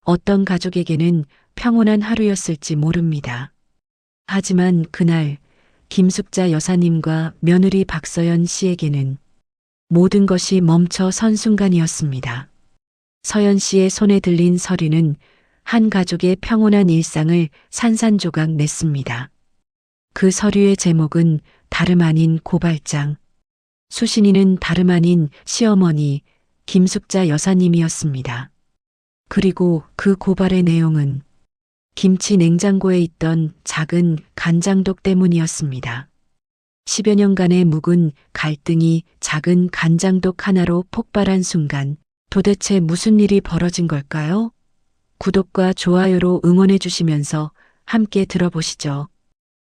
어떤 가족에게는 평온한 하루였을지 모릅니다. 하지만 그날 김숙자 여사님과 며느리 박서연 씨에게는 모든 것이 멈춰 선 순간이었습니다. 서연 씨의 손에 들린 서류는 한 가족의 평온한 일상을 산산조각 냈습니다. 그 서류의 제목은 다름 아닌 고발장. 수신인은 다름 아닌 시어머니 김숙자 여사님이었습니다. 그리고 그 고발의 내용은 김치 냉장고에 있던 작은 간장독 때문이었습니다. 10여 년간의 묵은 갈등이 작은 간장독 하나로 폭발한 순간 도대체 무슨 일이 벌어진 걸까요? 구독과 좋아요로 응원해 주시면서 함께 들어보시죠.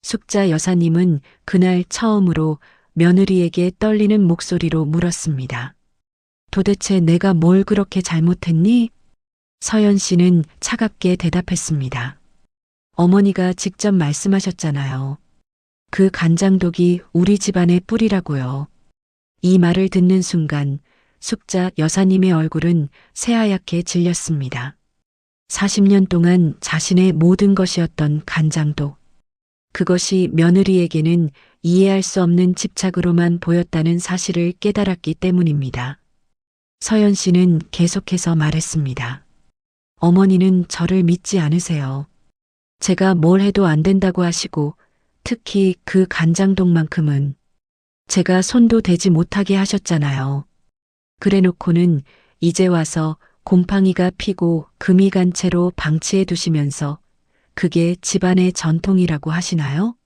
숙자 여사님은 그날 처음으로 며느리에게 떨리는 목소리로 물었습니다. 도대체 내가 뭘 그렇게 잘못했니? 서연 씨는 차갑게 대답했습니다. 어머니가 직접 말씀하셨잖아요. 그 간장독이 우리 집안의 뿌리라고요. 이 말을 듣는 순간 숙자 여사님의 얼굴은 새하얗게 질렸습니다. 40년 동안 자신의 모든 것이었던 간장독. 그것이 며느리에게는 이해할 수 없는 집착으로만 보였다는 사실을 깨달았기 때문입니다. 서연 씨는 계속해서 말했습니다. 어머니는 저를 믿지 않으세요. 제가 뭘 해도 안 된다고 하시고 특히 그 간장독만큼은 제가 손도 대지 못하게 하셨잖아요. 그래놓고는 이제 와서 곰팡이가 피고 금이 간 채로 방치해 두시면서 그게 집안의 전통이라고 하시나요?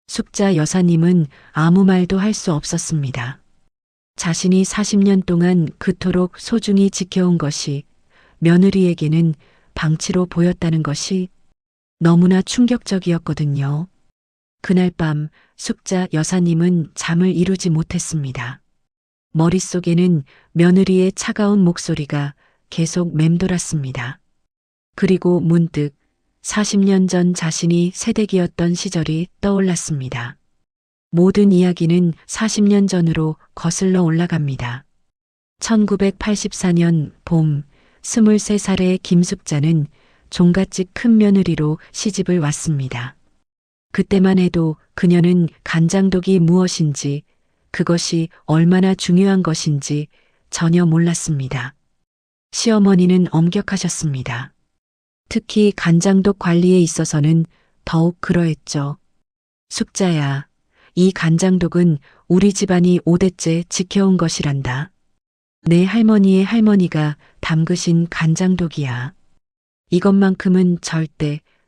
숙자 여사님은 아무 말도 할 수 없었습니다. 자신이 40년 동안 그토록 소중히 지켜온 것이 며느리에게는 방치로 보였다는 것이 너무나 충격적이었거든요. 그날 밤 숙자 여사님은 잠을 이루지 못했습니다. 머릿속에는 며느리의 차가운 목소리가 계속 맴돌았습니다. 그리고 문득 40년 전 자신이 새댁이었던 시절이 떠올랐습니다. 모든 이야기는 40년 전으로 거슬러 올라갑니다. 1984년 봄 23살의 김숙자는 종갓집 큰 며느리로 시집을 왔습니다. 그때만 해도 그녀는 간장독이 무엇인지 그것이 얼마나 중요한 것인지 전혀 몰랐습니다. 시어머니는 엄격하셨습니다. 특히 간장독 관리에 있어서는 더욱 그러했죠. 숙자야, 이 간장독은 우리 집안이 5대째 지켜온 것이란다. 내 할머니의 할머니가 담그신 간장독이야. 이것만큼은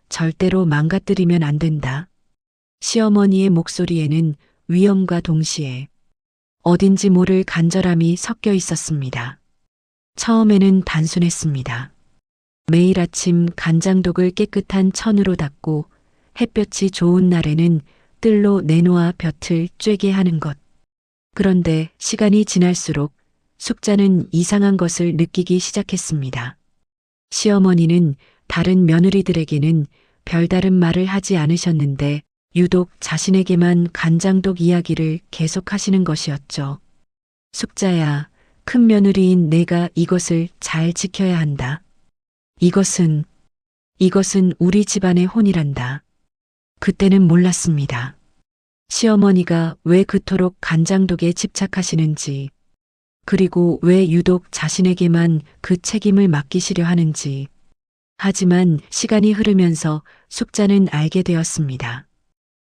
절대로 망가뜨리면 안 된다. 시어머니의 목소리에는 위엄과 동시에 어딘지 모를 간절함이 섞여 있었습니다. 처음에는 단순했습니다. 매일 아침 간장독을 깨끗한 천으로 닦고 햇볕이 좋은 날에는 뜰로 내놓아 볕을 쬐게 하는 것. 그런데 시간이 지날수록 숙자는 이상한 것을 느끼기 시작했습니다. 시어머니는 다른 며느리들에게는 별다른 말을 하지 않으셨는데 유독 자신에게만 간장독 이야기를 계속하시는 것이었죠. 숙자야, 큰 며느리인 내가 이것을 잘 지켜야 한다. 이것은 우리 집안의 혼이란다. 그때는 몰랐습니다. 시어머니가 왜 그토록 간장독에 집착하시는지, 그리고 왜 유독 자신에게만 그 책임을 맡기시려 하는지. 하지만 시간이 흐르면서 숙자는 알게 되었습니다.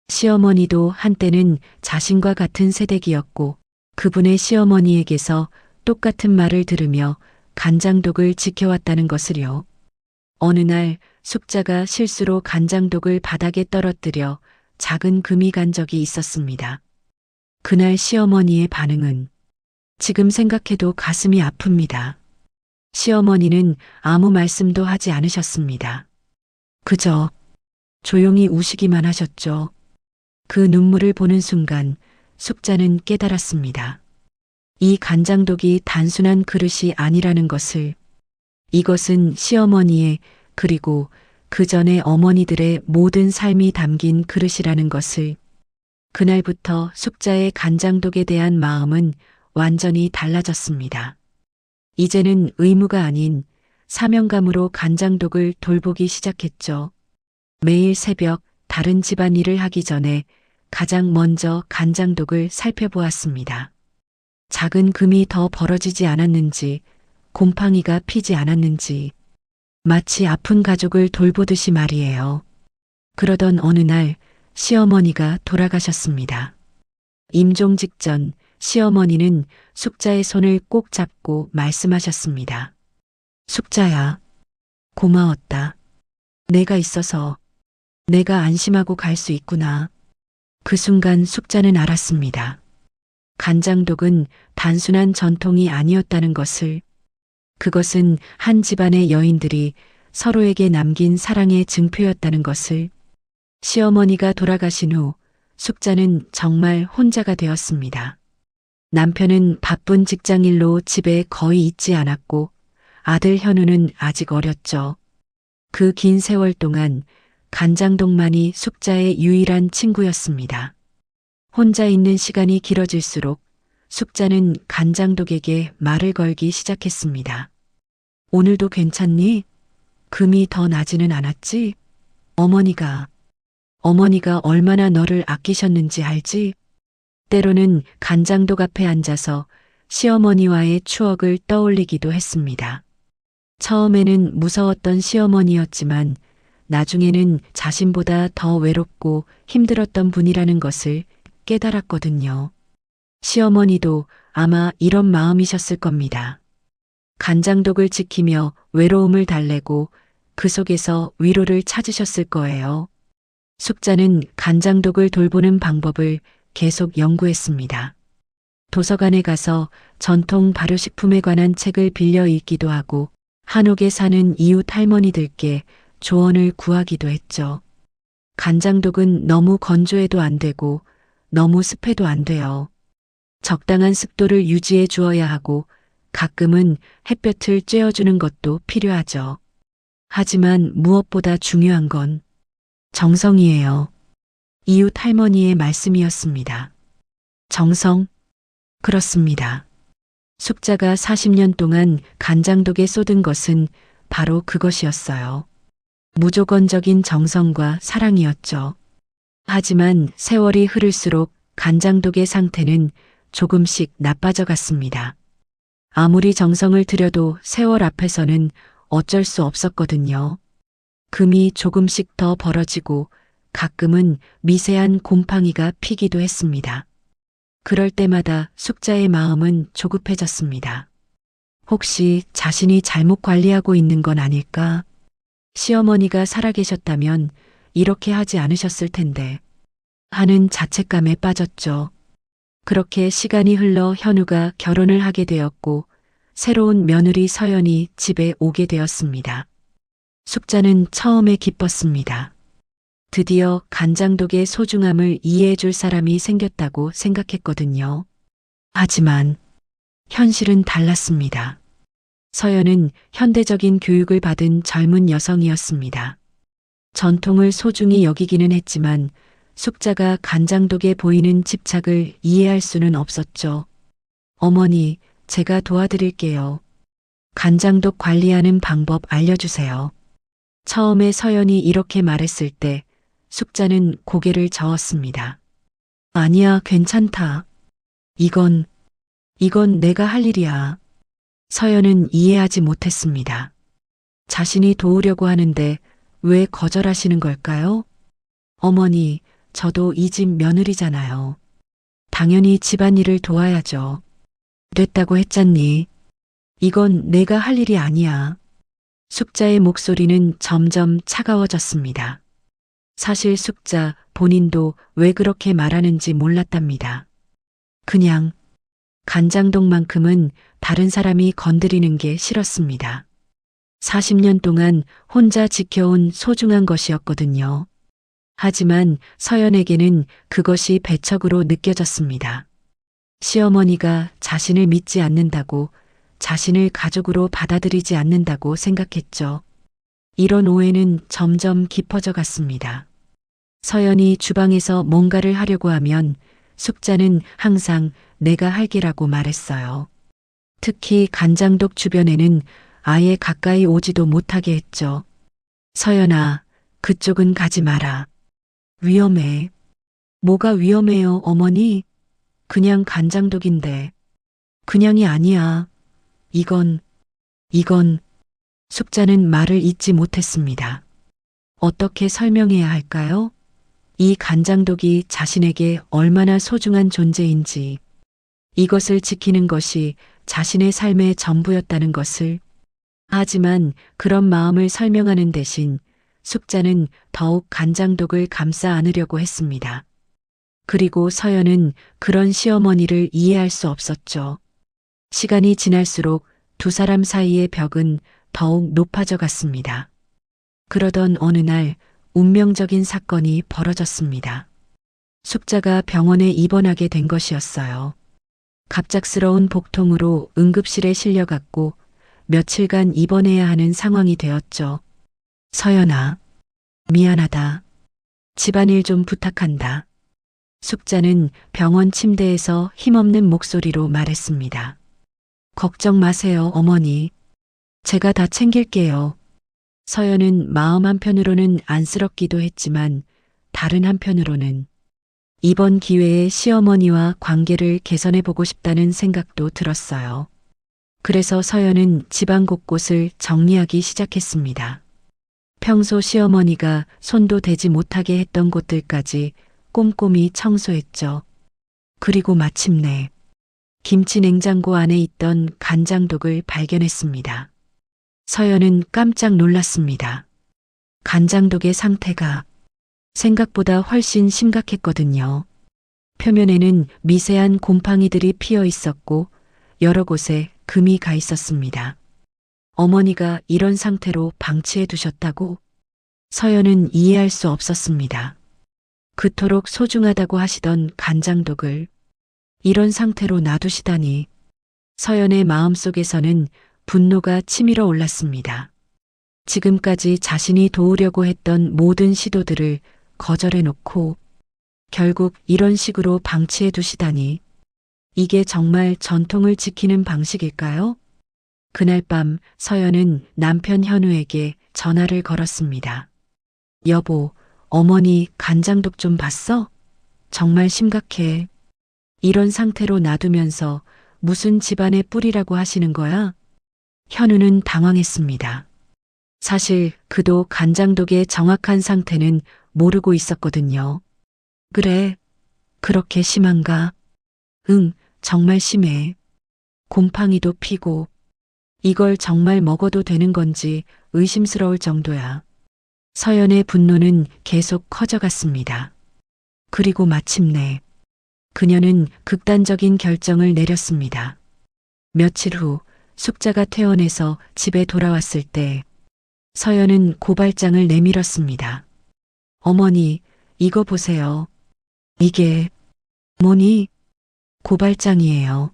시어머니도 한때는 자신과 같은 세댁이었고 그분의 시어머니에게서 똑같은 말을 들으며 간장독을 지켜왔다는 것을요. 어느 날 숙자가 실수로 간장독을 바닥에 떨어뜨려 작은 금이 간 적이 있었습니다. 그날 시어머니의 반응은 지금 생각해도 가슴이 아픕니다. 시어머니는 아무 말씀도 하지 않으셨습니다. 그저 조용히 우시기만 하셨죠. 그 눈물을 보는 순간 숙자는 깨달았습니다. 이 간장독이 단순한 그릇이 아니라는 것을, 이것은 시어머니의 그리고 그 전의 어머니들의 모든 삶이 담긴 그릇이라는 것을. 그날부터 숙자의 간장독에 대한 마음은 완전히 달라졌습니다. 이제는 의무가 아닌 사명감으로 간장독을 돌보기 시작했죠. 매일 새벽 다른 집안일을 하기 전에 가장 먼저 간장독을 살펴보았습니다. 작은 금이 더 벌어지지 않았는지, 곰팡이가 피지 않았는지, 마치 아픈 가족을 돌보듯이 말이에요. 그러던 어느 날 시어머니가 돌아가셨습니다. 임종 직전 시어머니는 숙자의 손을 꼭 잡고 말씀하셨습니다. 숙자야, 고마웠다. 내가 있어서 내가 안심하고 갈 수 있구나. 그 순간 숙자는 알았습니다. 간장독은 단순한 전통이 아니었다는 것을, 그것은 한 집안의 여인들이 서로에게 남긴 사랑의 증표였다는 것을. 시어머니가 돌아가신 후 숙자는 정말 혼자가 되었습니다. 남편은 바쁜 직장일로 집에 거의 있지 않았고 아들 현우는 아직 어렸죠. 그 긴 세월 동안 간장독만이 숙자의 유일한 친구였습니다. 혼자 있는 시간이 길어질수록 숙자는 간장독에게 말을 걸기 시작했습니다. 오늘도 괜찮니? 금이 더 나지는 않았지? 어머니가 얼마나 너를 아끼셨는지 알지? 때로는 간장독 앞에 앉아서 시어머니와의 추억을 떠올리기도 했습니다. 처음에는 무서웠던 시어머니였지만 나중에는 자신보다 더 외롭고 힘들었던 분이라는 것을 깨달았거든요. 시어머니도 아마 이런 마음이셨을 겁니다. 간장독을 지키며 외로움을 달래고 그 속에서 위로를 찾으셨을 거예요. 숙자는 간장독을 돌보는 방법을 계속 연구했습니다. 도서관에 가서 전통 발효식품에 관한 책을 빌려 읽기도 하고 한옥에 사는 이웃 할머니들께 조언을 구하기도 했죠. 간장독은 너무 건조해도 안 되고 너무 습해도 안 돼요. 적당한 습도를 유지해 주어야 하고 가끔은 햇볕을 쬐어주는 것도 필요하죠. 하지만 무엇보다 중요한 건 정성이에요. 이웃 할머니의 말씀이었습니다. 정성? 그렇습니다. 숙자가 40년 동안 간장독에 쏟은 것은 바로 그것이었어요. 무조건적인 정성과 사랑이었죠. 하지만 세월이 흐를수록 간장독의 상태는 조금씩 나빠져 갔습니다. 아무리 정성을 들여도 세월 앞에서는 어쩔 수 없었거든요. 금이 조금씩 더 벌어지고 가끔은 미세한 곰팡이가 피기도 했습니다. 그럴 때마다 숙자의 마음은 조급해졌습니다. 혹시 자신이 잘못 관리하고 있는 건 아닐까? 시어머니가 살아계셨다면 이렇게 하지 않으셨을 텐데 하는 자책감에 빠졌죠. 그렇게 시간이 흘러 현우가 결혼을 하게 되었고 새로운 며느리 서연이 집에 오게 되었습니다. 숙자는 처음에 기뻤습니다. 드디어 간장독의 소중함을 이해해 줄 사람이 생겼다고 생각했거든요. 하지만 현실은 달랐습니다. 서연은 현대적인 교육을 받은 젊은 여성이었습니다. 전통을 소중히 여기기는 했지만 숙자가 간장독에 보이는 집착을 이해할 수는 없었죠. 어머니, 제가 도와드릴게요. 간장독 관리하는 방법 알려주세요. 처음에 서연이 이렇게 말했을 때 숙자는 고개를 저었습니다. 아니야, 괜찮다. 이건 내가 할 일이야. 서연은 이해하지 못했습니다. 자신이 도우려고 하는데 왜 거절하시는 걸까요? 어머니, 저도 이 집 며느리잖아요. 당연히 집안일을 도와야죠. 됐다고 했잖니. 이건 내가 할 일이 아니야. 숙자의 목소리는 점점 차가워졌습니다. 사실 숙자 본인도 왜 그렇게 말하는지 몰랐답니다. 그냥 간장독만큼은 다른 사람이 건드리는 게 싫었습니다. 40년 동안 혼자 지켜온 소중한 것이었거든요. 하지만 서연에게는 그것이 배척으로 느껴졌습니다. 시어머니가 자신을 믿지 않는다고, 자신을 가족으로 받아들이지 않는다고 생각했죠. 이런 오해는 점점 깊어져 갔습니다. 서연이 주방에서 뭔가를 하려고 하면 숙자는 항상 내가 할게라고 말했어요. 특히 간장독 주변에는 아예 가까이 오지도 못하게 했죠. 서연아, 그쪽은 가지 마라. 위험해. 뭐가 위험해요, 어머니? 그냥 간장독인데. 그냥이 아니야. 이건, 숙자는 말을 잇지 못했습니다. 어떻게 설명해야 할까요? 이 간장독이 자신에게 얼마나 소중한 존재인지, 이것을 지키는 것이 자신의 삶의 전부였다는 것을. 하지만 그런 마음을 설명하는 대신 숙자는 더욱 간장독을 감싸 안으려고 했습니다. 그리고 서연은 그런 시어머니를 이해할 수 없었죠. 시간이 지날수록 두 사람 사이의 벽은 더욱 높아져 갔습니다. 그러던 어느 날 운명적인 사건이 벌어졌습니다. 숙자가 병원에 입원하게 된 것이었어요. 갑작스러운 복통으로 응급실에 실려갔고 며칠간 입원해야 하는 상황이 되었죠. 서연아, 미안하다. 집안일 좀 부탁한다. 숙자는 병원 침대에서 힘없는 목소리로 말했습니다. 걱정 마세요, 어머니. 제가 다 챙길게요. 서연은 마음 한편으로는 안쓰럽기도 했지만 다른 한편으로는 이번 기회에 시어머니와 관계를 개선해보고 싶다는 생각도 들었어요. 그래서 서연은 집안 곳곳을 정리하기 시작했습니다. 평소 시어머니가 손도 대지 못하게 했던 곳들까지 꼼꼼히 청소했죠. 그리고 마침내 김치 냉장고 안에 있던 간장독을 발견했습니다. 서연은 깜짝 놀랐습니다. 간장독의 상태가 생각보다 훨씬 심각했거든요. 표면에는 미세한 곰팡이들이 피어 있었고 여러 곳에 금이 가 있었습니다. 어머니가 이런 상태로 방치해 두셨다고? 서연은 이해할 수 없었습니다. 그토록 소중하다고 하시던 간장독을 이런 상태로 놔두시다니. 서연의 마음속에서는 분노가 치밀어 올랐습니다. 지금까지 자신이 도우려고 했던 모든 시도들을 거절해 놓고 결국 이런 식으로 방치해 두시다니. 이게 정말 전통을 지키는 방식일까요? 그날 밤 서연은 남편 현우에게 전화를 걸었습니다. 여보, 어머니 간장독 좀 봤어? 정말 심각해. 이런 상태로 놔두면서 무슨 집안의 뿌리라고 하시는 거야? 현우는 당황했습니다. 사실 그도 간장독의 정확한 상태는 모르고 있었거든요. 그래, 그렇게 심한가? 응, 정말 심해. 곰팡이도 피고 이걸 정말 먹어도 되는 건지 의심스러울 정도야. 서연의 분노는 계속 커져갔습니다. 그리고 마침내 그녀는 극단적인 결정을 내렸습니다. 며칠 후 숙자가 퇴원해서 집에 돌아왔을 때 서연은 고발장을 내밀었습니다. 어머니, 이거 보세요. 이게 뭐니? 고발장이에요.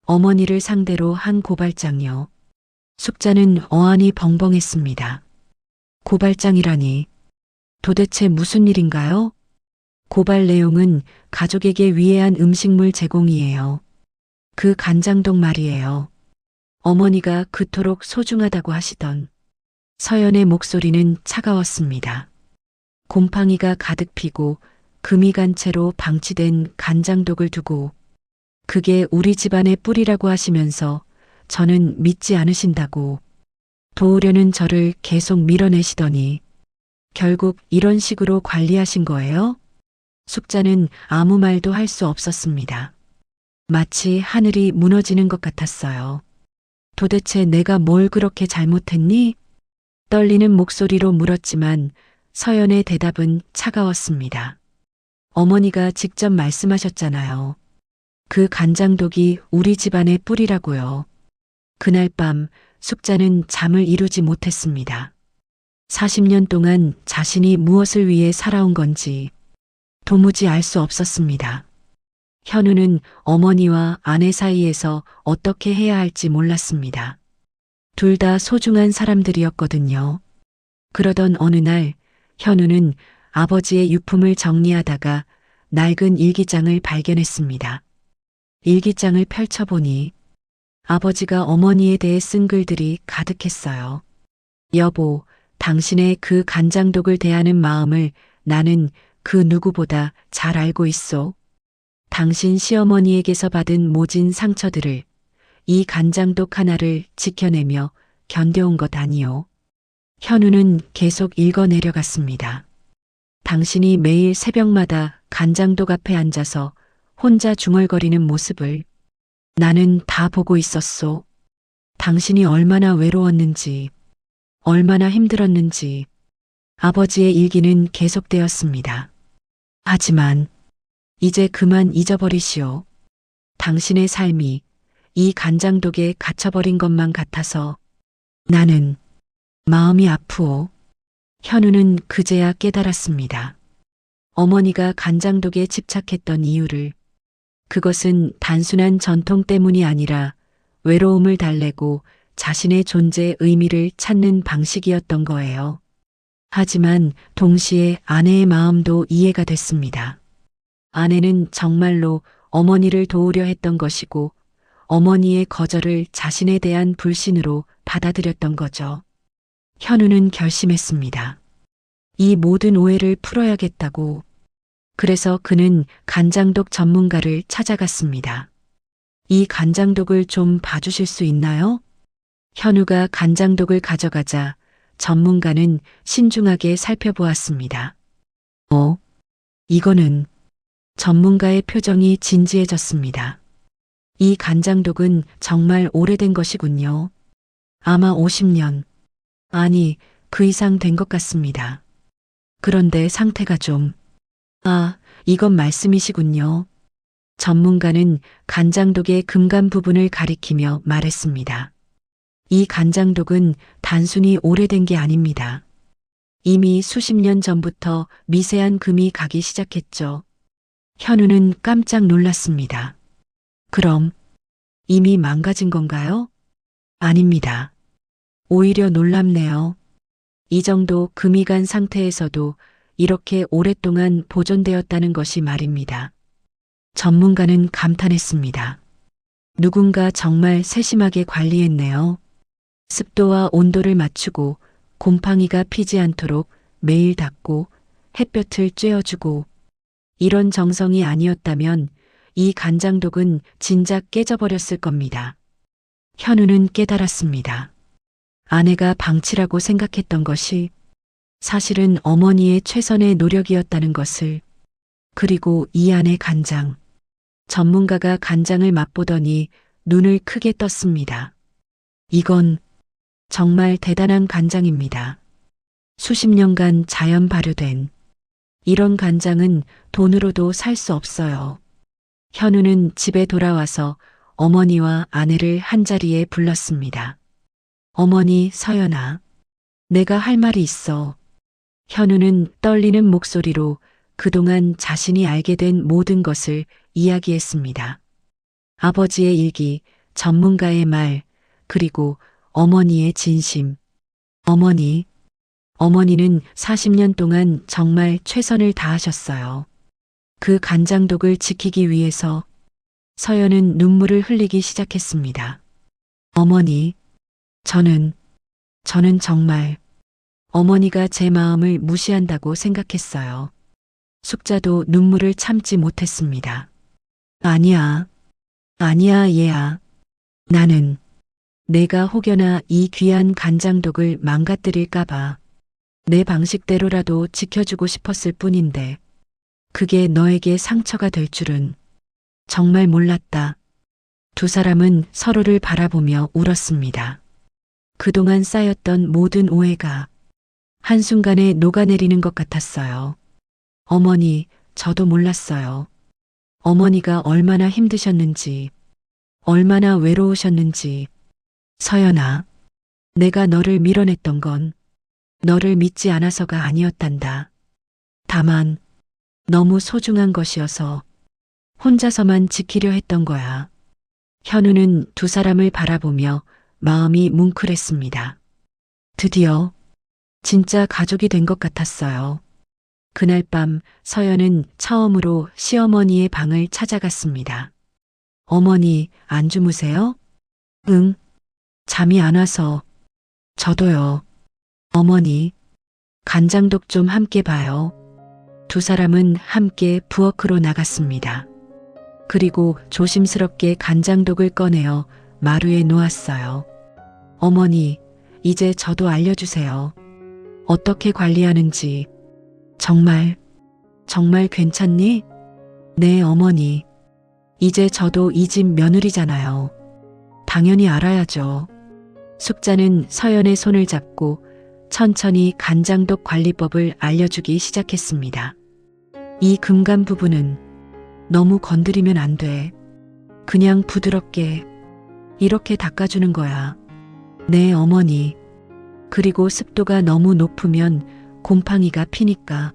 어머니를 상대로 한 고발장이요. 숙자는 어안이 벙벙했습니다. 고발장이라니. 도대체 무슨 일인가요? 고발 내용은 가족에게 위해한 음식물 제공이에요. 그 간장독 말이에요. 어머니가 그토록 소중하다고 하시던. 서연의 목소리는 차가웠습니다. 곰팡이가 가득 피고 금이 간 채로 방치된 간장독을 두고 그게 우리 집안의 뿌리라고 하시면서 저는 믿지 않으신다고 도우려는 저를 계속 밀어내시더니 결국 이런 식으로 관리하신 거예요? 숙자는 아무 말도 할 수 없었습니다. 마치 하늘이 무너지는 것 같았어요. 도대체 내가 뭘 그렇게 잘못했니? 떨리는 목소리로 물었지만 서연의 대답은 차가웠습니다. 어머니가 직접 말씀하셨잖아요. 그 간장독이 우리 집안의 뿌리라고요. 그날 밤 숙자는 잠을 이루지 못했습니다. 40년 동안 자신이 무엇을 위해 살아온 건지 도무지 알 수 없었습니다. 현우는 어머니와 아내 사이에서 어떻게 해야 할지 몰랐습니다. 둘 다 소중한 사람들이었거든요. 그러던 어느 날 현우는 아버지의 유품을 정리하다가 낡은 일기장을 발견했습니다. 일기장을 펼쳐보니 아버지가 어머니에 대해 쓴 글들이 가득했어요. 여보, 당신의 그 간장독을 대하는 마음을 나는 그 누구보다 잘 알고 있소. 당신 시어머니에게서 받은 모진 상처들을 이 간장독 하나를 지켜내며 견뎌온 것 아니오. 현우는 계속 읽어 내려갔습니다. 당신이 매일 새벽마다 간장독 앞에 앉아서 혼자 중얼거리는 모습을 나는 다 보고 있었소. 당신이 얼마나 외로웠는지, 얼마나 힘들었는지 아버지의 일기는 계속되었습니다. 하지만 이제 그만 잊어버리시오. 당신의 삶이 이 간장독에 갇혀버린 것만 같아서 나는 마음이 아프오. 현우는 그제야 깨달았습니다. 어머니가 간장독에 집착했던 이유를, 그것은 단순한 전통 때문이 아니라 외로움을 달래고 자신의 존재의 의미를 찾는 방식이었던 거예요. 하지만 동시에 아내의 마음도 이해가 됐습니다. 아내는 정말로 어머니를 도우려 했던 것이고 어머니의 거절을 자신에 대한 불신으로 받아들였던 거죠. 현우는 결심했습니다. 이 모든 오해를 풀어야겠다고. 그래서 그는 간장독 전문가를 찾아갔습니다. 이 간장독을 좀 봐주실 수 있나요? 현우가 간장독을 가져가자 전문가는 신중하게 살펴보았습니다. 이거는. 전문가의 표정이 진지해졌습니다. 이 간장독은 정말 오래된 것이군요. 아마 50년, 아니 그 이상 된 것 같습니다. 그런데 상태가 좀... 이건 말씀이시군요. 전문가는 간장독의 금간 부분을 가리키며 말했습니다. 이 간장독은 단순히 오래된 게 아닙니다. 이미 수십 년 전부터 미세한 금이 가기 시작했죠. 현우는 깜짝 놀랐습니다. 그럼 이미 망가진 건가요? 아닙니다. 오히려 놀랍네요. 이 정도 금이 간 상태에서도 이렇게 오랫동안 보존되었다는 것이 말입니다. 전문가는 감탄했습니다. 누군가 정말 세심하게 관리했네요. 습도와 온도를 맞추고 곰팡이가 피지 않도록 매일 닦고 햇볕을 쬐어주고, 이런 정성이 아니었다면 이 간장독은 진작 깨져버렸을 겁니다. 현우는 깨달았습니다. 아내가 방치라고 생각했던 것이 사실은 어머니의 최선의 노력이었다는 것을. 그리고 이 안의 간장. 전문가가 간장을 맛보더니 눈을 크게 떴습니다. 이건 정말 대단한 간장입니다. 수십 년간 자연 발효된. 이런 간장은 돈으로도 살 수 없어요. 현우는 집에 돌아와서 어머니와 아내를 한자리에 불렀습니다. 어머니 서연아, 내가 할 말이 있어. 현우는 떨리는 목소리로 그동안 자신이 알게 된 모든 것을 이야기했습니다. 아버지의 일기, 전문가의 말, 그리고 어머니의 진심. 어머니는 40년 동안 정말 최선을 다하셨어요. 그 간장독을 지키기 위해서. 서연은 눈물을 흘리기 시작했습니다. 어머니, 저는 정말 어머니가 제 마음을 무시한다고 생각했어요. 숙자도 눈물을 참지 못했습니다. 아니야, 얘야. 나는 내가 혹여나 이 귀한 간장독을 망가뜨릴까봐 내 방식대로라도 지켜주고 싶었을 뿐인데 그게 너에게 상처가 될 줄은 정말 몰랐다. 두 사람은 서로를 바라보며 울었습니다. 그동안 쌓였던 모든 오해가 한순간에 녹아내리는 것 같았어요. 어머니, 저도 몰랐어요. 어머니가 얼마나 힘드셨는지, 얼마나 외로우셨는지. 서연아, 내가 너를 밀어냈던 건 너를 믿지 않아서가 아니었단다. 다만 너무 소중한 것이어서 혼자서만 지키려 했던 거야. 현우는 두 사람을 바라보며 마음이 뭉클했습니다. 드디어 진짜 가족이 된 것 같았어요. 그날 밤 서연은 처음으로 시어머니의 방을 찾아갔습니다. 어머니, 안 주무세요? 응, 잠이 안 와서. 저도요. 어머니, 간장독 좀 함께 봐요. 두 사람은 함께 부엌으로 나갔습니다. 그리고 조심스럽게 간장독을 꺼내어 마루에 놓았어요. 어머니, 이제 저도 알려주세요. 어떻게 관리하는지. 정말 괜찮니? 네, 어머니. 이제 저도 이 집 며느리잖아요. 당연히 알아야죠. 숙자는 서연의 손을 잡고 천천히 간장독 관리법을 알려주기 시작했습니다. 이 금간 부분은 너무 건드리면 안 돼. 그냥 부드럽게 이렇게 닦아주는 거야. 네, 어머니. 그리고 습도가 너무 높으면 곰팡이가 피니까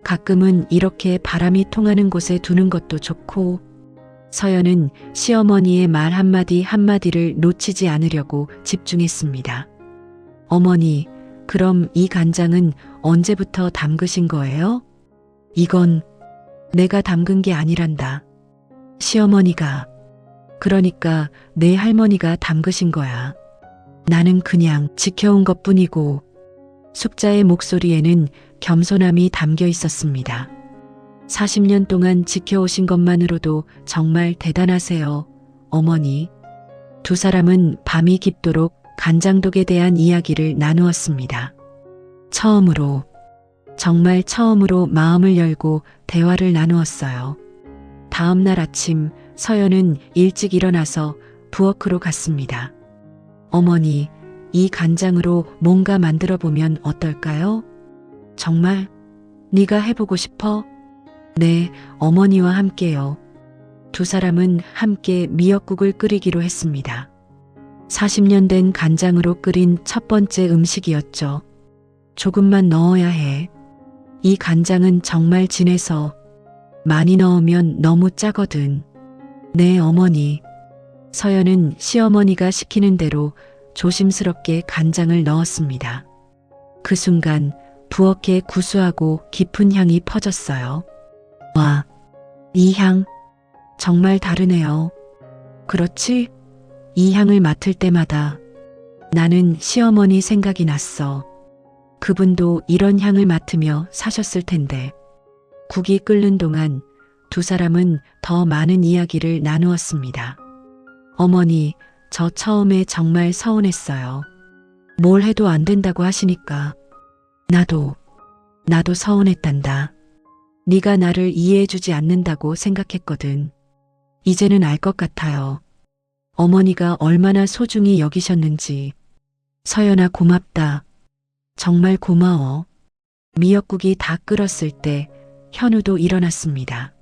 가끔은 이렇게 바람이 통하는 곳에 두는 것도 좋고. 서연은 시어머니의 말 한마디 한마디를 놓치지 않으려고 집중했습니다. 어머니, 그럼 이 간장은 언제부터 담그신 거예요? 이건 내가 담근 게 아니란다. 시어머니가, 그러니까 내 할머니가 담그신 거야. 나는 그냥 지켜온 것뿐이고. 숙자의 목소리에는 겸손함이 담겨 있었습니다. 40년 동안 지켜오신 것만으로도 정말 대단하세요, 어머니. 두 사람은 밤이 깊도록 간장독에 대한 이야기를 나누었습니다. 정말 처음으로 마음을 열고 대화를 나누었어요. 다음 날 아침 서연은 일찍 일어나서 부엌으로 갔습니다. 어머니, 이 간장으로 뭔가 만들어 보면 어떨까요? 정말? 네가 해보고 싶어? 네, 어머니와 함께요. 두 사람은 함께 미역국을 끓이기로 했습니다. 40년 된 간장으로 끓인 첫 번째 음식이었죠. 조금만 넣어야 해. 이 간장은 정말 진해서 많이 넣으면 너무 짜거든. 네, 어머니. 서연은 시어머니가 시키는 대로 조심스럽게 간장을 넣었습니다. 그 순간 부엌에 구수하고 깊은 향이 퍼졌어요. 와, 이 향 정말 다르네요. 그렇지? 이 향을 맡을 때마다 나는 시어머니 생각이 났어. 그분도 이런 향을 맡으며 사셨을 텐데. 국이 끓는 동안 두 사람은 더 많은 이야기를 나누었습니다. 어머니, 저 처음에 정말 서운했어요. 뭘 해도 안 된다고 하시니까. 나도 서운했단다. 네가 나를 이해해주지 않는다고 생각했거든. 이제는 알 것 같아요. 어머니가 얼마나 소중히 여기셨는지. 서연아, 고맙다. 정말 고마워. 미역국이 다 끓었을 때 현우도 일어났습니다.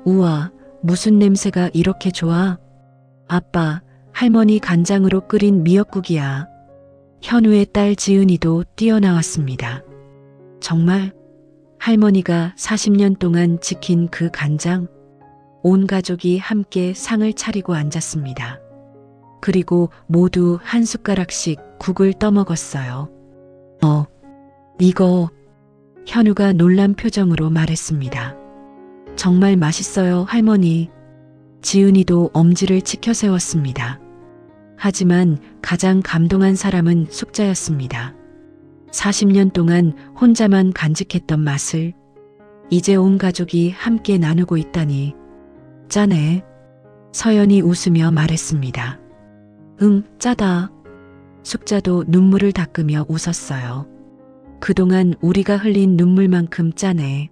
우와, 무슨 냄새가 이렇게 좋아? 아빠, 할머니 간장으로 끓인 미역국이야. 현우의 딸 지은이도 뛰어나왔습니다. 정말? 할머니가 40년 동안 지킨 그 간장? 온 가족이 함께 상을 차리고 앉았습니다. 그리고 모두 한 숟가락씩 국을 떠먹었어요. 이거, 현우가 놀란 표정으로 말했습니다. 정말 맛있어요, 할머니. 지은이도 엄지를 치켜 세웠습니다. 하지만 가장 감동한 사람은 숙자였습니다. 40년 동안 혼자만 간직했던 맛을 이제 온 가족이 함께 나누고 있다니. 짜네. 서연이 웃으며 말했습니다. 응, 짜다. 숙자도 눈물을 닦으며 웃었어요. 그동안 우리가 흘린 눈물만큼 짜네.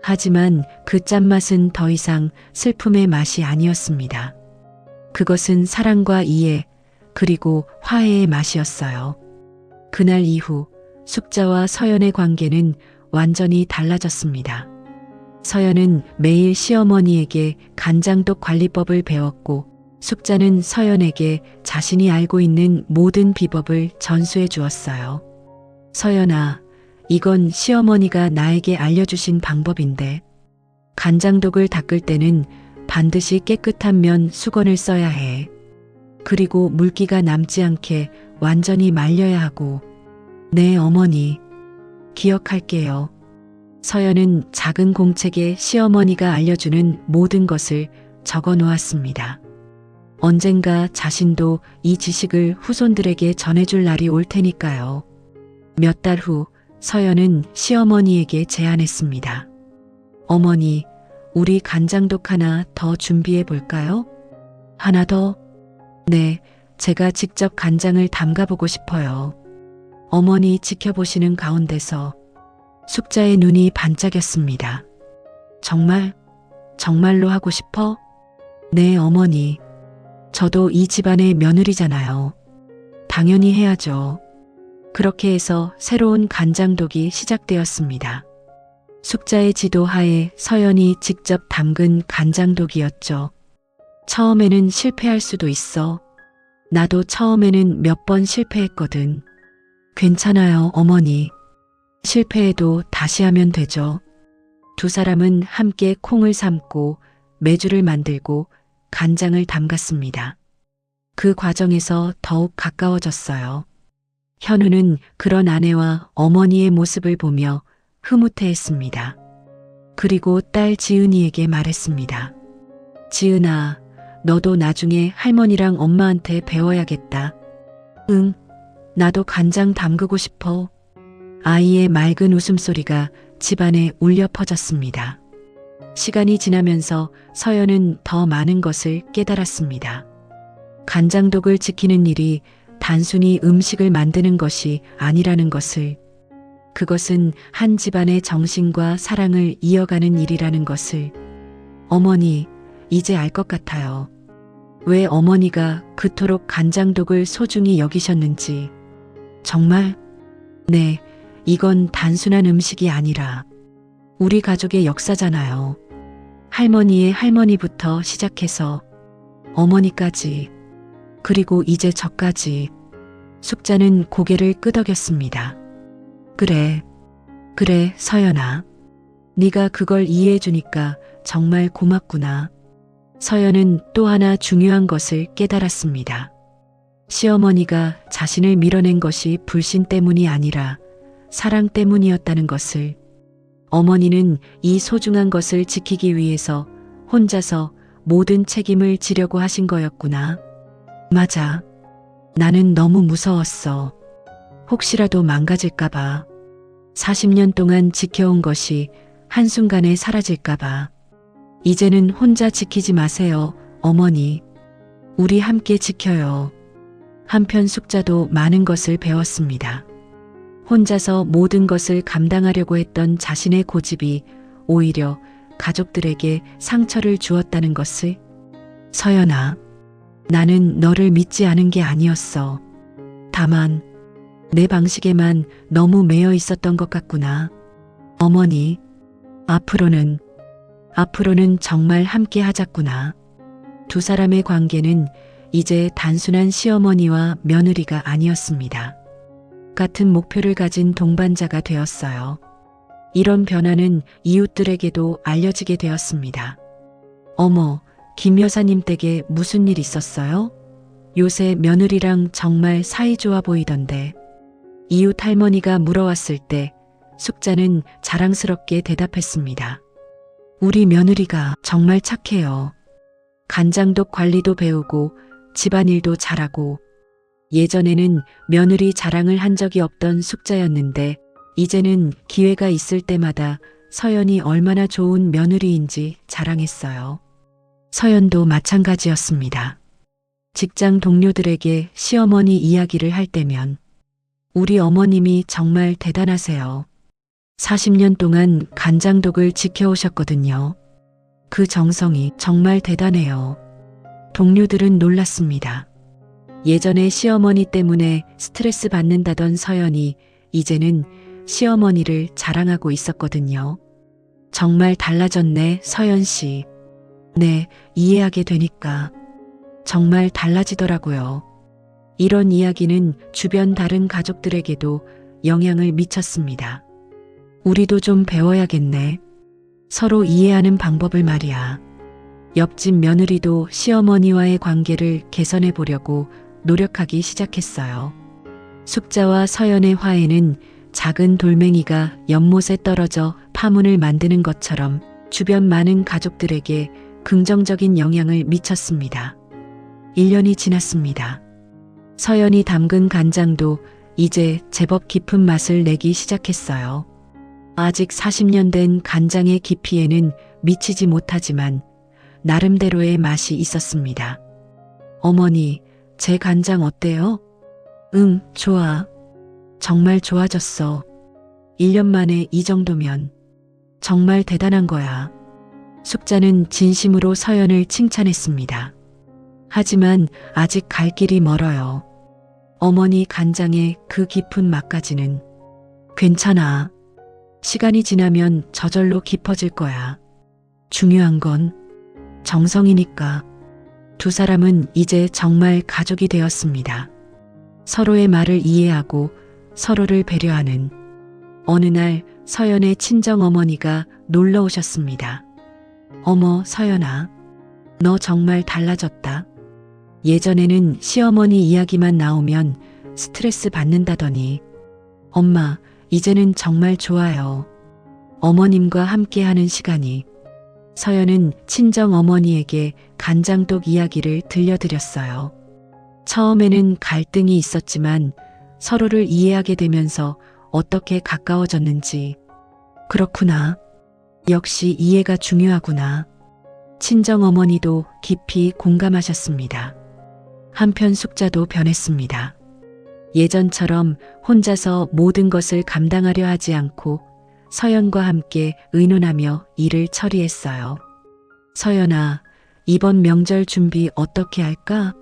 하지만 그 짠맛은 더 이상 슬픔의 맛이 아니었습니다. 그것은 사랑과 이해, 그리고 화해의 맛이었어요. 그날 이후 숙자와 서연의 관계는 완전히 달라졌습니다. 서연은 매일 시어머니에게 간장독 관리법을 배웠고, 숙자는 서연에게 자신이 알고 있는 모든 비법을 전수해 주었어요. 서연아, 이건 시어머니가 나에게 알려주신 방법인데, 간장독을 닦을 때는 반드시 깨끗한 면 수건을 써야 해. 그리고 물기가 남지 않게 완전히 말려야 하고. 네, 어머니. 기억할게요. 서연은 작은 공책에 시어머니가 알려주는 모든 것을 적어 놓았습니다. 언젠가 자신도 이 지식을 후손들에게 전해줄 날이 올 테니까요. 몇 달 후 서연은 시어머니에게 제안했습니다. 어머니, 우리 간장독 하나 더 준비해 볼까요? 하나 더? 네, 제가 직접 간장을 담가보고 싶어요. 어머니 지켜보시는 가운데서 숙자의 눈이 반짝였습니다. 정말? 정말로 하고 싶어? 네, 어머니. 저도 이 집안의 며느리잖아요. 당연히 해야죠. 그렇게 해서 새로운 간장독이 시작되었습니다. 숙자의 지도하에 서연이 직접 담근 간장독이었죠. 처음에는 실패할 수도 있어. 나도 처음에는 몇 번 실패했거든. 괜찮아요, 어머니. 실패해도 다시 하면 되죠. 두 사람은 함께 콩을 삶고 메주를 만들고 간장을 담갔습니다. 그 과정에서 더욱 가까워졌어요. 현우는 그런 아내와 어머니의 모습을 보며 흐뭇해했습니다. 그리고 딸 지은이에게 말했습니다. 지은아, 너도 나중에 할머니랑 엄마한테 배워야겠다. 응, 나도 간장 담그고 싶어. 아이의 맑은 웃음소리가 집안에 울려 퍼졌습니다. 시간이 지나면서 서연은 더 많은 것을 깨달았습니다. 간장독을 지키는 일이 단순히 음식을 만드는 것이 아니라는 것을, 그것은 한 집안의 정신과 사랑을 이어가는 일이라는 것을. 어머니, 이제 알 것 같아요. 왜 어머니가 그토록 간장독을 소중히 여기셨는지. 정말? 네, 이건 단순한 음식이 아니라 우리 가족의 역사잖아요. 할머니의 할머니부터 시작해서 어머니까지, 그리고 이제 저까지. 숙자는 고개를 끄덕였습니다. 그래, 서연아. 네가 그걸 이해해 주니까 정말 고맙구나. 서연은 또 하나 중요한 것을 깨달았습니다. 시어머니가 자신을 밀어낸 것이 불신 때문이 아니라 사랑 때문이었다는 것을. 어머니는 이 소중한 것을 지키기 위해서 혼자서 모든 책임을 지려고 하신 거였구나. 맞아. 나는 너무 무서웠어. 혹시라도 망가질까봐. 40년 동안 지켜온 것이 한순간에 사라질까봐. 이제는 혼자 지키지 마세요, 어머니. 우리 함께 지켜요. 한편 숙자도 많은 것을 배웠습니다. 혼자서 모든 것을 감당하려고 했던 자신의 고집이 오히려 가족들에게 상처를 주었다는 것을. 서연아, 나는 너를 믿지 않은 게 아니었어. 다만 내 방식에만 너무 매여 있었던 것 같구나. 어머니, 앞으로는 정말 함께 하자꾸나. 두 사람의 관계는 이제 단순한 시어머니와 며느리가 아니었습니다. 같은 목표를 가진 동반자가 되었어요. 이런 변화는 이웃들에게도 알려지게 되었습니다. 어머, 김 여사님 댁에 무슨 일 있었어요? 요새 며느리랑 정말 사이 좋아 보이던데. 이웃 할머니가 물어왔을 때 숙자는 자랑스럽게 대답했습니다. 우리 며느리가 정말 착해요. 간장독 관리도 배우고 집안일도 잘하고. 예전에는 며느리 자랑을 한 적이 없던 숙자였는데 이제는 기회가 있을 때마다 서연이 얼마나 좋은 며느리인지 자랑했어요. 서연도 마찬가지였습니다. 직장 동료들에게 시어머니 이야기를 할 때면 우리 어머님이 정말 대단하세요. 40년 동안 간장독을 지켜오셨거든요. 그 정성이 정말 대단해요. 동료들은 놀랐습니다. 예전에 시어머니 때문에 스트레스 받는다던 서연이 이제는 시어머니를 자랑하고 있었거든요. 정말 달라졌네, 서연 씨. 네, 이해하게 되니까. 정말 달라지더라고요. 이런 이야기는 주변 다른 가족들에게도 영향을 미쳤습니다. 우리도 좀 배워야겠네. 서로 이해하는 방법을 말이야. 옆집 며느리도 시어머니와의 관계를 개선해 보려고 노력하기 시작했어요. 숙자와 서연의 화해는 작은 돌멩이가 연못에 떨어져 파문을 만드는 것처럼 주변 많은 가족들에게 긍정적인 영향을 미쳤습니다. 1년이 지났습니다. 서연이 담근 간장도 이제 제법 깊은 맛을 내기 시작했어요. 아직 40년 된 간장의 깊이에는 미치지 못하지만 나름대로의 맛이 있었습니다. 어머니, 제 간장 어때요? 응, 좋아. 정말 좋아졌어. 1년 만에 이 정도면 정말 대단한 거야. 숙자는 진심으로 서연을 칭찬했습니다. 하지만 아직 갈 길이 멀어요. 어머니 간장의 그 깊은 맛까지는 괜찮아. 시간이 지나면 저절로 깊어질 거야. 중요한 건 정성이니까. 두 사람은 이제 정말 가족이 되었습니다. 서로의 말을 이해하고 서로를 배려하는. 어느 날 서연의 친정 어머니가 놀러 오셨습니다. 어머, 서연아. 너 정말 달라졌다. 예전에는 시어머니 이야기만 나오면 스트레스 받는다더니 엄마, 이제는 정말 좋아요. 어머님과 함께하는 시간이. 서연은 친정 어머니에게 간장독 이야기를 들려드렸어요. 처음에는 갈등이 있었지만 서로를 이해하게 되면서 어떻게 가까워졌는지. 그렇구나. 역시 이해가 중요하구나. 친정 어머니도 깊이 공감하셨습니다. 한편 숙자도 변했습니다. 예전처럼 혼자서 모든 것을 감당하려 하지 않고 서연과 함께 의논하며 일을 처리했어요. 서연아, 이번 명절 준비 어떻게 할까?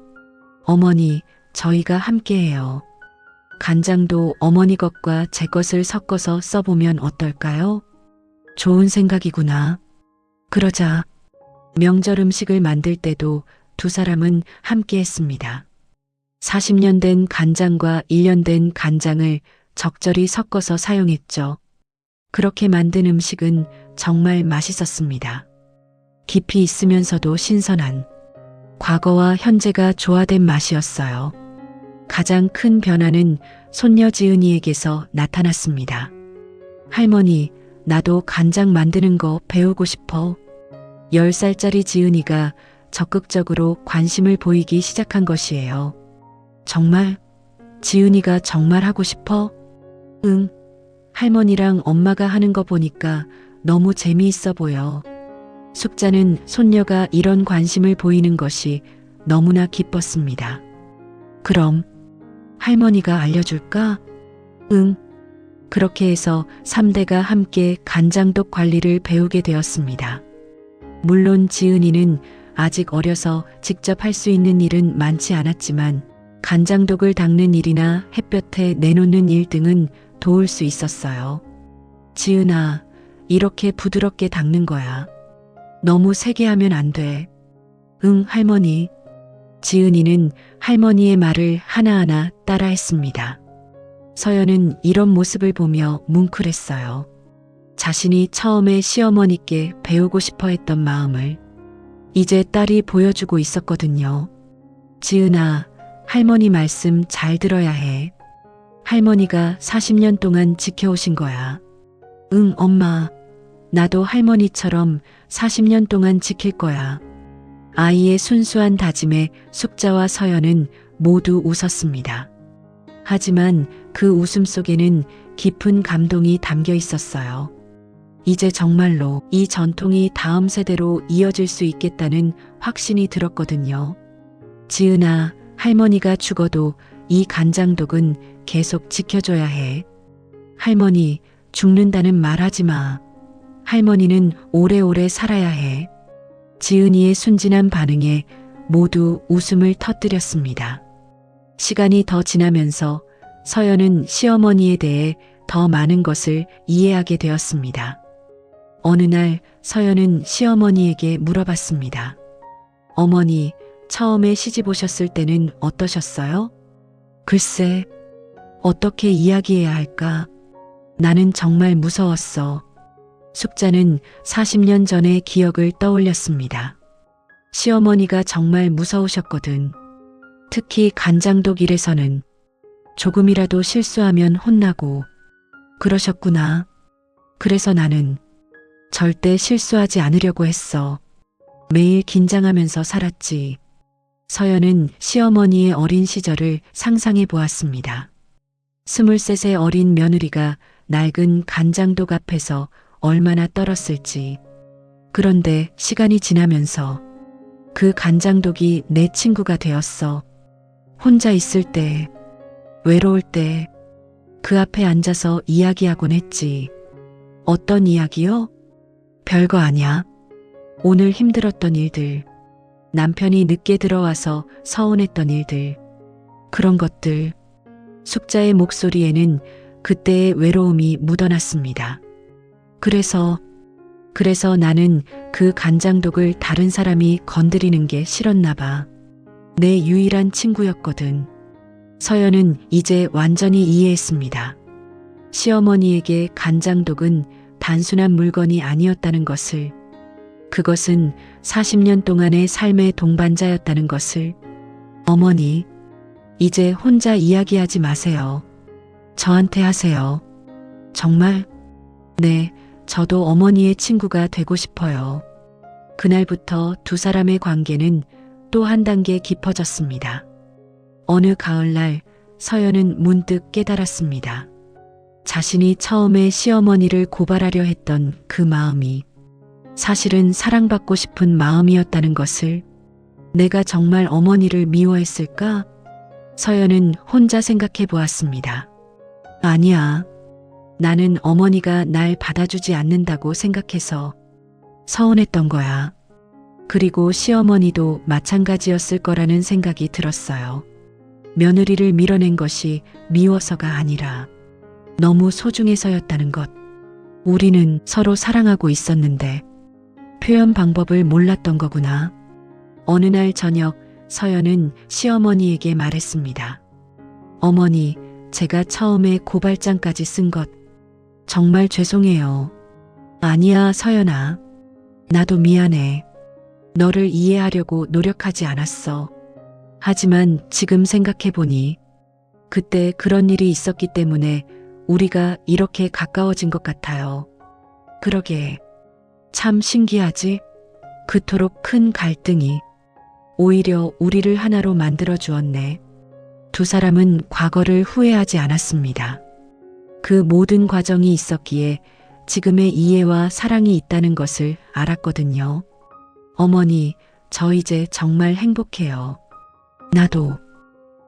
어머니, 저희가 함께해요. 간장도 어머니 것과 제 것을 섞어서 써보면 어떨까요? 좋은 생각이구나. 그러자. 명절 음식을 만들 때도 두 사람은 함께 했습니다. 40년 된 간장과 1년 된 간장을 적절히 섞어서 사용했죠. 그렇게 만든 음식은 정말 맛있었습니다. 깊이 있으면서도 신선한 과거와 현재가 조화된 맛이었어요. 가장 큰 변화는 손녀 지은이에게서 나타났습니다. 할머니, 나도 간장 만드는 거 배우고 싶어. 10살짜리 지은이가 적극적으로 관심을 보이기 시작한 것이에요. 정말? 지은이가 정말 하고 싶어? 응. 할머니랑 엄마가 하는 거 보니까 너무 재미있어 보여. 숙자는 손녀가 이런 관심을 보이는 것이 너무나 기뻤습니다. 그럼 할머니가 알려줄까? 응. 그렇게 해서 3대가 함께 간장독 관리를 배우게 되었습니다. 물론 지은이는 아직 어려서 직접 할 수 있는 일은 많지 않았지만 간장독을 닦는 일이나 햇볕에 내놓는 일 등은 도울 수 있었어요. 지은아, 이렇게 부드럽게 닦는 거야. 너무 세게 하면 안 돼. 응, 할머니. 지은이는 할머니의 말을 하나하나 따라했습니다. 서연은 이런 모습을 보며 뭉클했어요. 자신이 처음에 시어머니께 배우고 싶어 했던 마음을 이제 딸이 보여주고 있었거든요. 지은아, 할머니 말씀 잘 들어야 해. 할머니가 40년 동안 지켜오신 거야. 응, 엄마. 나도 할머니처럼 40년 동안 지킬 거야. 아이의 순수한 다짐에 숙자와 서연은 모두 웃었습니다. 하지만 그 웃음 속에는 깊은 감동이 담겨 있었어요. 이제 정말로 이 전통이 다음 세대로 이어질 수 있겠다는 확신이 들었거든요. 지은아, 할머니가 죽어도 이 간장독은 계속 지켜줘야 해. 할머니, 죽는다는 말 하지 마. 할머니는 오래오래 살아야 해. 지은이의 순진한 반응에 모두 웃음을 터뜨렸습니다. 시간이 더 지나면서 서연은 시어머니에 대해 더 많은 것을 이해하게 되었습니다. 어느 날 서연은 시어머니에게 물어봤습니다. 어머니, 처음에 시집 오셨을 때는 어떠셨어요? 글쎄, 어떻게 이야기해야 할까? 나는 정말 무서웠어. 숙자는 40년 전의 기억을 떠올렸습니다. 시어머니가 정말 무서우셨거든. 특히 간장독 일에서는 조금이라도 실수하면 혼나고. 그러셨구나. 그래서 나는 절대 실수하지 않으려고 했어. 매일 긴장하면서 살았지. 서연은 시어머니의 어린 시절을 상상해 보았습니다. 23세 어린 며느리가 낡은 간장독 앞에서 얼마나 떨었을지. 그런데 시간이 지나면서 그 간장독이 내 친구가 되었어. 혼자 있을 때, 외로울 때 그 앞에 앉아서 이야기하곤 했지. 어떤 이야기요? 별거 아냐. 오늘 힘들었던 일들, 남편이 늦게 들어와서 서운했던 일들, 그런 것들. 숙자의 목소리에는 그때의 외로움이 묻어났습니다. 그래서 나는 그 간장독을 다른 사람이 건드리는 게 싫었나 봐. 내 유일한 친구였거든. 서연은 이제 완전히 이해했습니다. 시어머니에게 간장독은 단순한 물건이 아니었다는 것을, 그것은 40년 동안의 삶의 동반자였다는 것을. 어머니, 이제 혼자 이야기하지 마세요. 저한테 하세요. 정말? 네, 저도 어머니의 친구가 되고 싶어요. 그날부터 두 사람의 관계는 또 한 단계 깊어졌습니다. 어느 가을날 서연은 문득 깨달았습니다. 자신이 처음에 시어머니를 고발하려 했던 그 마음이 사실은 사랑받고 싶은 마음이었다는 것을. 내가 정말 어머니를 미워했을까? 서연은 혼자 생각해 보았습니다. 아니야. 나는 어머니가 날 받아주지 않는다고 생각해서 서운했던 거야. 그리고 시어머니도 마찬가지였을 거라는 생각이 들었어요. 며느리를 밀어낸 것이 미워서가 아니라 너무 소중해서였다는 것. 우리는 서로 사랑하고 있었는데 표현 방법을 몰랐던 거구나. 어느 날 저녁 서연은 시어머니에게 말했습니다. 어머니, 제가 처음에 고발장까지 쓴 것 정말 죄송해요. 아니야, 서연아. 나도 미안해. 너를 이해하려고 노력하지 않았어. 하지만 지금 생각해보니 그때 그런 일이 있었기 때문에 우리가 이렇게 가까워진 것 같아요. 그러게. 참 신기하지? 그토록 큰 갈등이 오히려 우리를 하나로 만들어 주었네. 두 사람은 과거를 후회하지 않았습니다. 그 모든 과정이 있었기에 지금의 이해와 사랑이 있다는 것을 알았거든요. 어머니, 저 이제 정말 행복해요.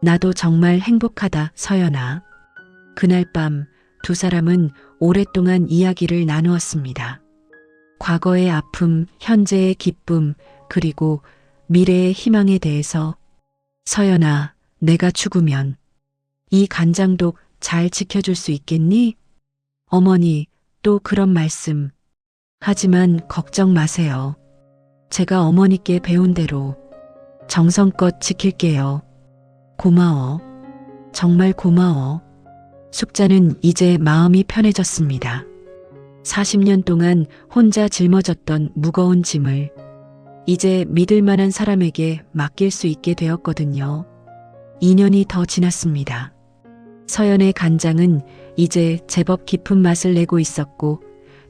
나도 정말 행복하다, 서연아. 그날 밤 두 사람은 오랫동안 이야기를 나누었습니다. 과거의 아픔, 현재의 기쁨, 그리고 미래의 희망에 대해서. 서연아, 내가 죽으면 이 간장독 잘 지켜줄 수 있겠니? 어머니, 또 그런 말씀. 하지만 걱정 마세요. 제가 어머니께 배운 대로 정성껏 지킬게요. 고마워. 정말 고마워. 숙자는 이제 마음이 편해졌습니다. 40년 동안 혼자 짊어졌던 무거운 짐을 이제 믿을 만한 사람에게 맡길 수 있게 되었거든요. 2년이 더 지났습니다. 서연의 간장은 이제 제법 깊은 맛을 내고 있었고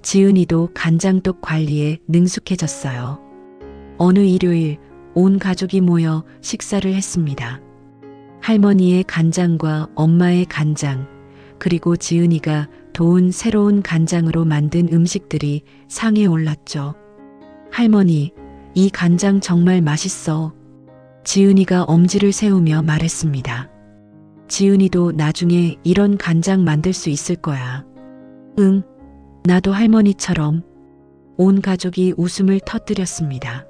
지은이도 간장독 관리에 능숙해졌어요. 어느 일요일 온 가족이 모여 식사를 했습니다. 할머니의 간장과 엄마의 간장, 그리고 지은이가 도운 새로운 간장으로 만든 음식들이 상에 올랐죠. 할머니, 이 간장 정말 맛있어. 지은이가 엄지를 세우며 말했습니다. 지은이도 나중에 이런 간장 만들 수 있을 거야. 응, 나도 할머니처럼. 온 가족이 웃음을 터뜨렸습니다.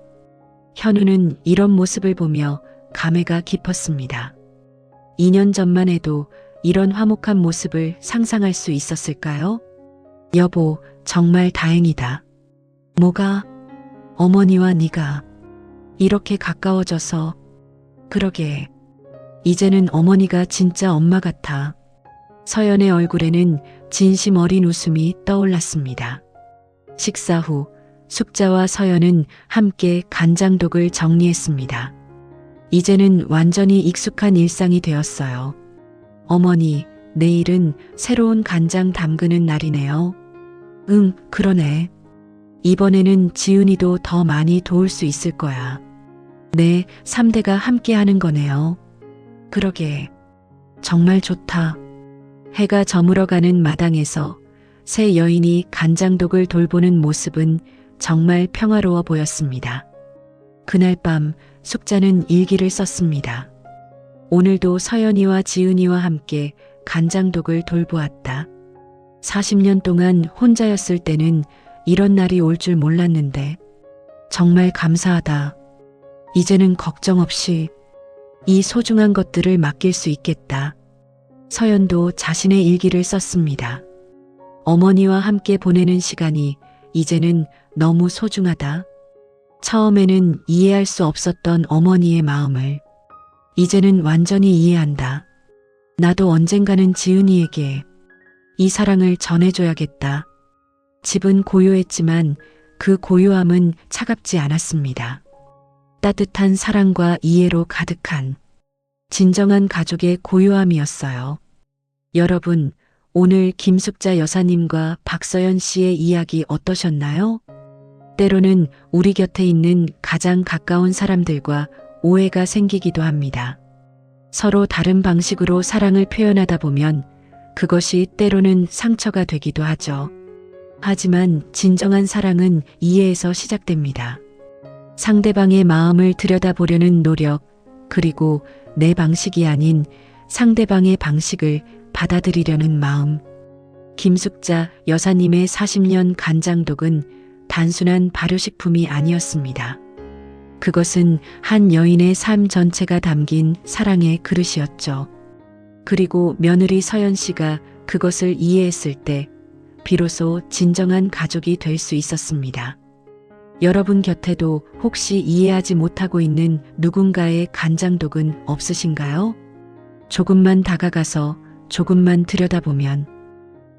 현우는 이런 모습을 보며 감회가 깊었습니다. 2년 전만 해도 이런 화목한 모습을 상상할 수 있었을까요? 여보, 정말 다행이다. 뭐가? 어머니와 네가 이렇게 가까워져서. 그러게. 이제는 어머니가 진짜 엄마 같아. 서연의 얼굴에는 진심 어린 웃음이 떠올랐습니다. 식사 후 숙자와 서연은 함께 간장독을 정리했습니다. 이제는 완전히 익숙한 일상이 되었어요. 어머니, 내일은 새로운 간장 담그는 날이네요. 응, 그러네. 이번에는 지은이도 더 많이 도울 수 있을 거야. 네, 3대가 함께 하는 거네요. 그러게. 정말 좋다. 해가 저물어가는 마당에서 세 여인이 간장독을 돌보는 모습은 정말 평화로워 보였습니다. 그날 밤 숙자는 일기를 썼습니다. 오늘도 서연이와 지은이와 함께 간장독을 돌보았다. 40년 동안 혼자였을 때는 이런 날이 올 줄 몰랐는데 정말 감사하다. 이제는 걱정 없이 이 소중한 것들을 맡길 수 있겠다. 서연도 자신의 일기를 썼습니다. 어머니와 함께 보내는 시간이 이제는 너무 소중하다. 처음에는 이해할 수 없었던 어머니의 마음을 이제는 완전히 이해한다. 나도 언젠가는 지은이에게 이 사랑을 전해줘야겠다. 집은 고요했지만 그 고요함은 차갑지 않았습니다. 따뜻한 사랑과 이해로 가득한 진정한 가족의 고요함이었어요. 여러분, 오늘 김숙자 여사님과 박서연 씨의 이야기 어떠셨나요? 때로는 우리 곁에 있는 가장 가까운 사람들과 오해가 생기기도 합니다. 서로 다른 방식으로 사랑을 표현하다 보면 그것이 때로는 상처가 되기도 하죠. 하지만 진정한 사랑은 이해에서 시작됩니다. 상대방의 마음을 들여다보려는 노력, 그리고 내 방식이 아닌 상대방의 방식을 받아들이려는 마음. 김숙자 여사님의 40년 간장독은 단순한 발효식품이 아니었습니다. 그것은 한 여인의 삶 전체가 담긴 사랑의 그릇이었죠. 그리고 며느리 서연 씨가 그것을 이해했을 때 비로소 진정한 가족이 될 수 있었습니다. 여러분 곁에도 혹시 이해하지 못하고 있는 누군가의 간장독은 없으신가요? 조금만 다가가서 조금만 들여다보면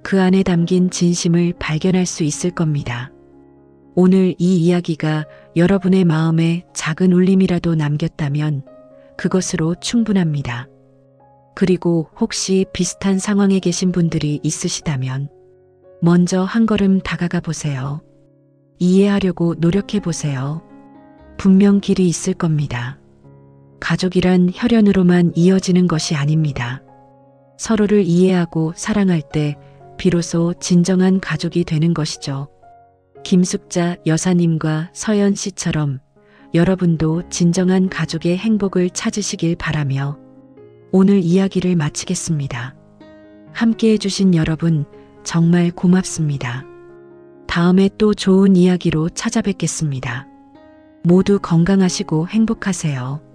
그 안에 담긴 진심을 발견할 수 있을 겁니다. 오늘 이 이야기가 여러분의 마음에 작은 울림이라도 남겼다면 그것으로 충분합니다. 그리고 혹시 비슷한 상황에 계신 분들이 있으시다면 먼저 한 걸음 다가가 보세요. 이해하려고 노력해 보세요. 분명 길이 있을 겁니다. 가족이란 혈연으로만 이어지는 것이 아닙니다. 서로를 이해하고 사랑할 때 비로소 진정한 가족이 되는 것이죠. 김숙자 여사님과 서연 씨처럼 여러분도 진정한 가족의 행복을 찾으시길 바라며 오늘 이야기를 마치겠습니다. 함께 해주신 여러분 정말 고맙습니다. 다음에 또 좋은 이야기로 찾아뵙겠습니다. 모두 건강하시고 행복하세요.